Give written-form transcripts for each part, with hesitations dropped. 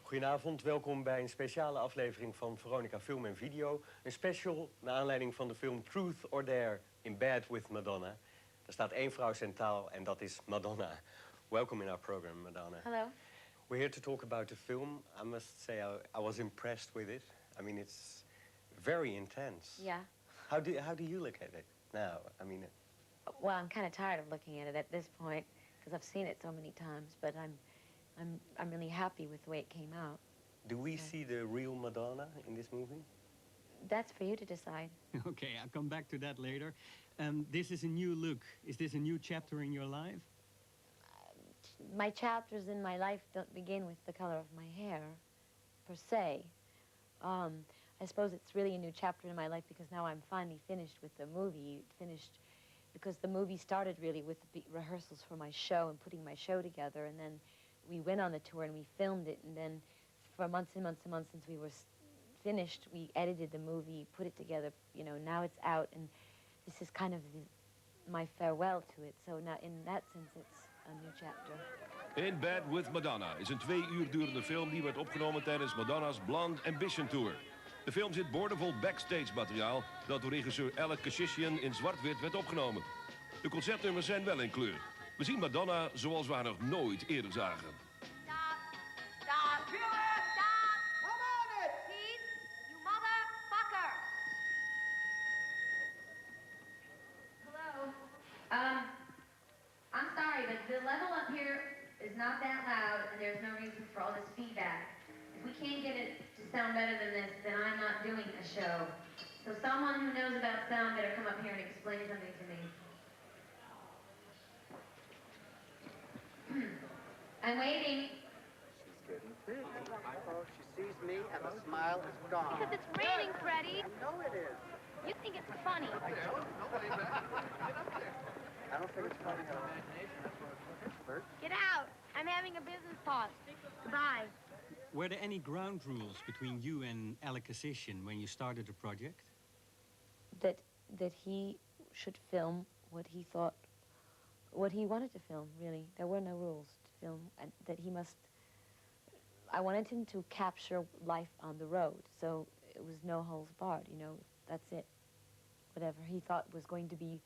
Goedenavond, welkom bij een speciale aflevering van Veronica Film en Video. Een special naar aanleiding van de film Truth or Dare in Bed with Madonna. Er staat één vrouw centraal en dat is Madonna. Welcome in our program, Madonna. Hello. We're here to talk about the film. I must say I was impressed with it. I mean, it's very intense. Yeah. How do you look at it now? I mean... Well, I'm kind of tired of looking at it at this point because I've seen it so many times, but I'm really happy with the way it came out. Do we see the real Madonna in this movie? That's for you to decide. Okay, I'll come back to that later. This is a new look. Is this a new chapter in your life? My chapters in my life don't begin with the color of my hair, per se. I suppose it's really a new chapter in my life because now I'm finally finished with the movie. Finished because the movie started really with the rehearsals for my show and putting my show together, and then we went on the tour and we filmed it, and then for months and months and months since we were finished, we edited the movie, put it together, you know, now it's out, and this is kind of my farewell to it. So now, in that sense, it's a new chapter. In Bed with Madonna is een 2 uur durende film die werd opgenomen tijdens Madonna's Blonde Ambition Tour. De film zit boordevol backstage materiaal dat door regisseur Alec Kashisian in zwart-wit werd opgenomen. De concertnummers zijn wel in kleur. We zien Madonna zoals we haar nog nooit eerder zagen. Stop! Come on it! Please, you motherfucker! Hello. I'm sorry, but the level up here is not that loud, and there's no reason for all this feedback. If we can't get it to sound better than this, then I'm not doing a show. So someone who knows about sound better come up here and explain something to me. I'm waiting. She's getting pretty. Oh, she sees me and the smile is gone. Because it's raining, Freddie. I know it is. You think it's funny. I don't think it's funny at all. Bert? Get out. I'm having a business pause. Goodbye. Were there any ground rules between you and Alec Kashisian when you started the project? That he should film what he thought, what he wanted to film, really. There were no rules to film, and that he must... I wanted him to capture life on the road, so it was no holes barred, you know, that's it. Whatever he thought was going to be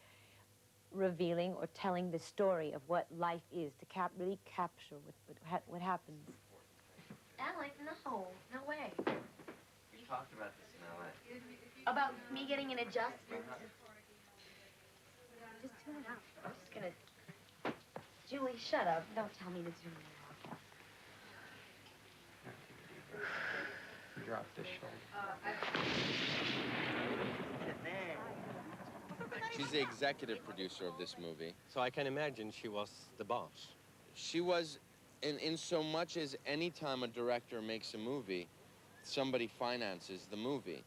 revealing or telling the story of what life is, to really capture what happens. Alec, no way. We talked about this in LA. About me getting an adjustment. Just tune it out. I'm just gonna... Julie, shut up. Don't tell me to tune it out. Drop the shoulder. She's the executive producer of this movie. So I can imagine she was the boss. She was, in so much as any time a director makes a movie, somebody finances the movie.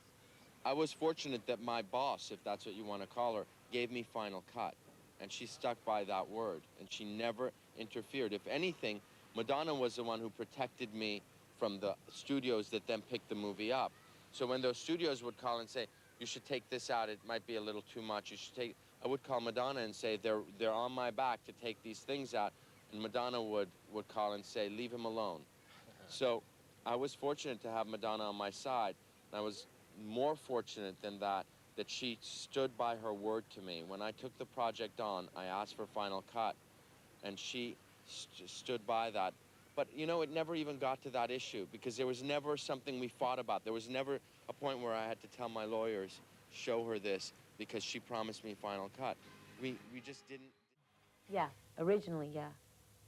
I was fortunate that my boss, if that's what you want to call her, gave me final cut. And she stuck by that word, and she never interfered. If anything, Madonna was the one who protected me from the studios that then picked the movie up. So when those studios would call and say, you should take this out, it might be a little too much, you should take... I would call Madonna and say, they're on my back to take these things out, and Madonna would call and say, leave him alone. So I was fortunate to have Madonna on my side, and I was more fortunate than that she stood by her word to me. When I took the project on, I asked for final cut, and she stood by that. But, you know, it never even got to that issue because there was never something we fought about. There was never a point where I had to tell my lawyers, show her this, because she promised me final cut. We just didn't... Yeah, originally, yeah.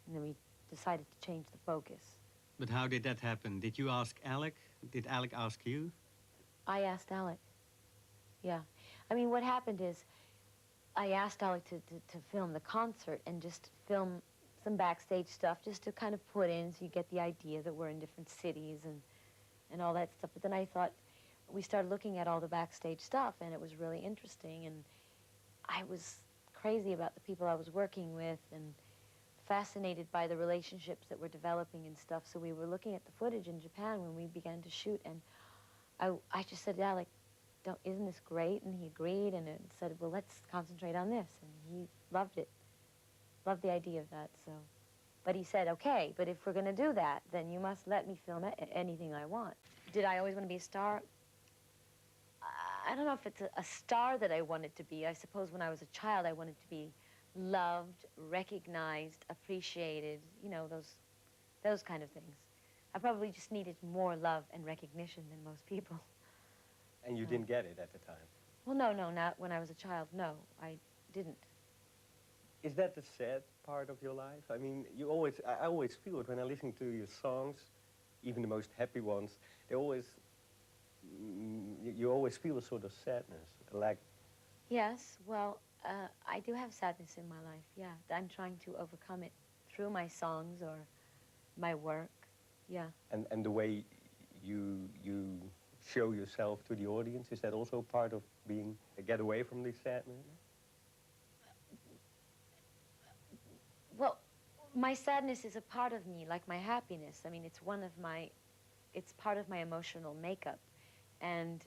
And then we decided to change the focus. But how did that happen? Did you ask Alec? Did Alec ask you? I asked Alec. Yeah. I mean, what happened is I asked Alec to film the concert and just film some backstage stuff just to kind of put in so you get the idea that we're in different cities and all that stuff. But then I thought, we started looking at all the backstage stuff and it was really interesting, and I was crazy about the people I was working with and fascinated by the relationships that were developing and stuff. So we were looking at the footage in Japan when we began to shoot, and I just said, Alec, isn't this great? And he agreed and said, well, let's concentrate on this. And he loved it, loved the idea of that, so. But he said, okay, but if we're going to do that, then you must let me film anything I want. Did I always want to be a star? I don't know if it's a star that I wanted to be. I suppose when I was a child, I wanted to be loved, recognized, appreciated, you know, those kind of things. I probably just needed more love and recognition than most people. And you didn't get it at the time? Well, no, not when I was a child. No, I didn't. Is that the sad part of your life? I mean, I always feel it when I listen to your songs, even the most happy ones. They always, you always feel a sort of sadness, like. Yes, well, I do have sadness in my life, yeah. I'm trying to overcome it through my songs or my work, yeah. And the way you show yourself to the audience, is that also part of being, get away from this sadness? Well, my sadness is a part of me, like my happiness. I mean, it's part of my emotional makeup. And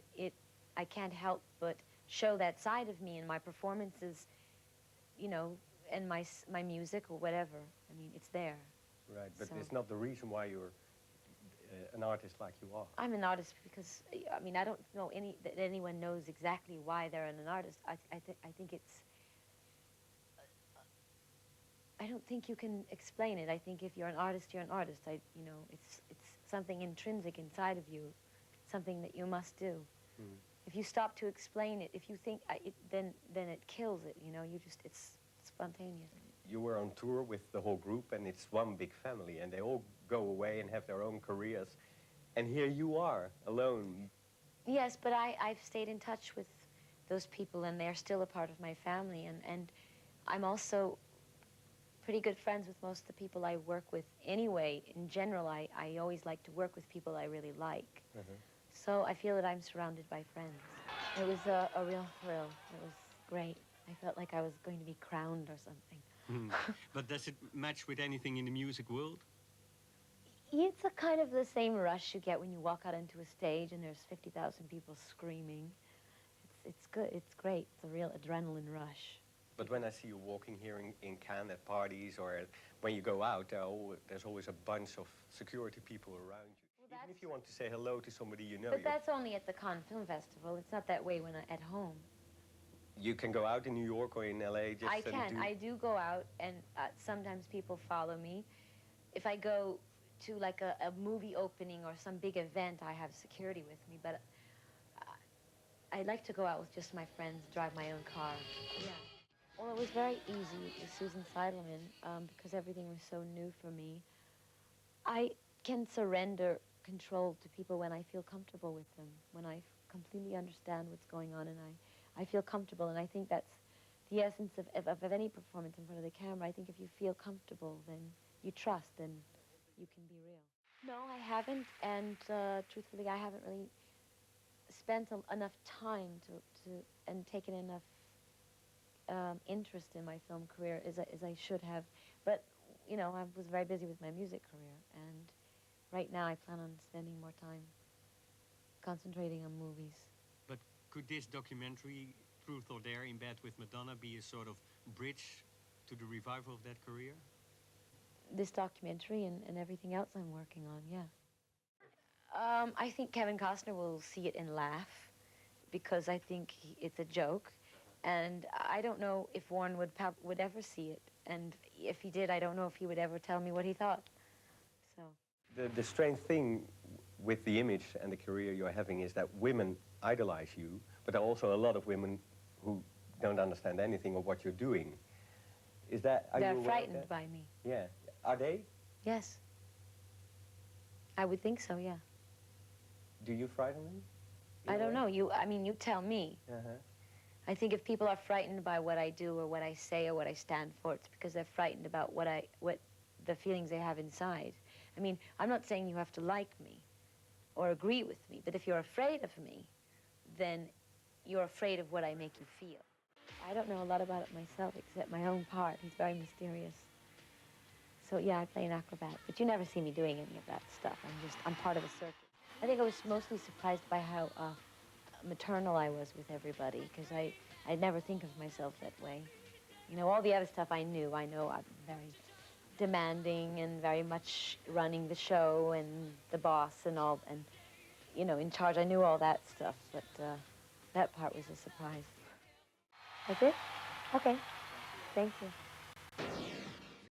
I can't help but show that side of me in my performances, you know, and my music or whatever. I mean, it's there. Right, but So. it's not the reason why you're an artist like you are. I'm an artist because, I mean, I don't know that anyone knows exactly why they're an artist. I think it's, I don't think you can explain it. I think if you're an artist, you're an artist. You know, it's something intrinsic inside of you, something that you must do. Mm. If you stop to explain it, if you think, then it kills it, you know, it's spontaneous. You were on tour with the whole group, and it's one big family, and they all go away and have their own careers. And here you are, alone. Yes, but I've stayed in touch with those people, and they're still a part of my family, and I'm also pretty good friends with most of the people I work with anyway. In general, I always like to work with people I really like. So I feel that I'm surrounded by friends. It was a real thrill. It was great. I felt like I was going to be crowned or something. But does it match with anything in the music world? It's a kind of the same rush you get when you walk out into a stage and there's 50,000 people screaming. It's good. It's great. It's a real adrenaline rush. But when I see you walking here in Cannes at parties, or when you go out, there's always a bunch of security people around you. Well, Even if you want to say hello to somebody you know. But that's only at the Cannes Film Festival. It's not that way when I'm at home. You can go out in New York or in LA just I can. I do go out, and sometimes people follow me. If I go to like a movie opening or some big event, I have security with me. But I like to go out with just my friends, drive my own car. Yeah. Well, it was very easy with Susan Seidelman because everything was so new for me. I can surrender control to people when I feel comfortable with them, when I completely understand what's going on, and I feel comfortable. And I think that's the essence of any performance in front of the camera. I think if you feel comfortable, then you trust, then you can be real. No, I haven't, and truthfully, I haven't really spent enough time and taken enough interest in my film career as I should have. But, you know, I was very busy with my music career, and right now I plan on spending more time concentrating on movies. But could this documentary, Truth or Dare, In Bed with Madonna, be a sort of bridge to the revival of that career? This documentary and everything else I'm working on, yeah. I think Kevin Costner will see it and laugh because I think it's a joke. And I don't know if Warren would ever see it. And if he did, I don't know if he would ever tell me what he thought. So. The strange thing with the image and the career you're having is that women idolize you, but there are also a lot of women who don't understand anything of what you're doing. Is that, are you aware of They're frightened that? by me. Yeah. Are they? Yes. I would think so, yeah. Do you frighten them? I don't know. I mean, you tell me. I think if people are frightened by what I do or what I say or what I stand for, it's because they're frightened about what the feelings they have inside. I mean, I'm not saying you have to like me or agree with me, but if you're afraid of me, then you're afraid of what I make you feel. I don't know a lot about it myself except my own part. He's very mysterious. So yeah, I play an acrobat, but you never see me doing any of that stuff. I'm part of a circus. I think I was mostly surprised by how maternal I was with everybody, because I'd never think of myself that way. You know, all the other stuff I know I'm very demanding and very much running the show and the boss and all, and, you know, in charge. I knew all that stuff, but that part was a surprise. That's it? Okay. Thank you.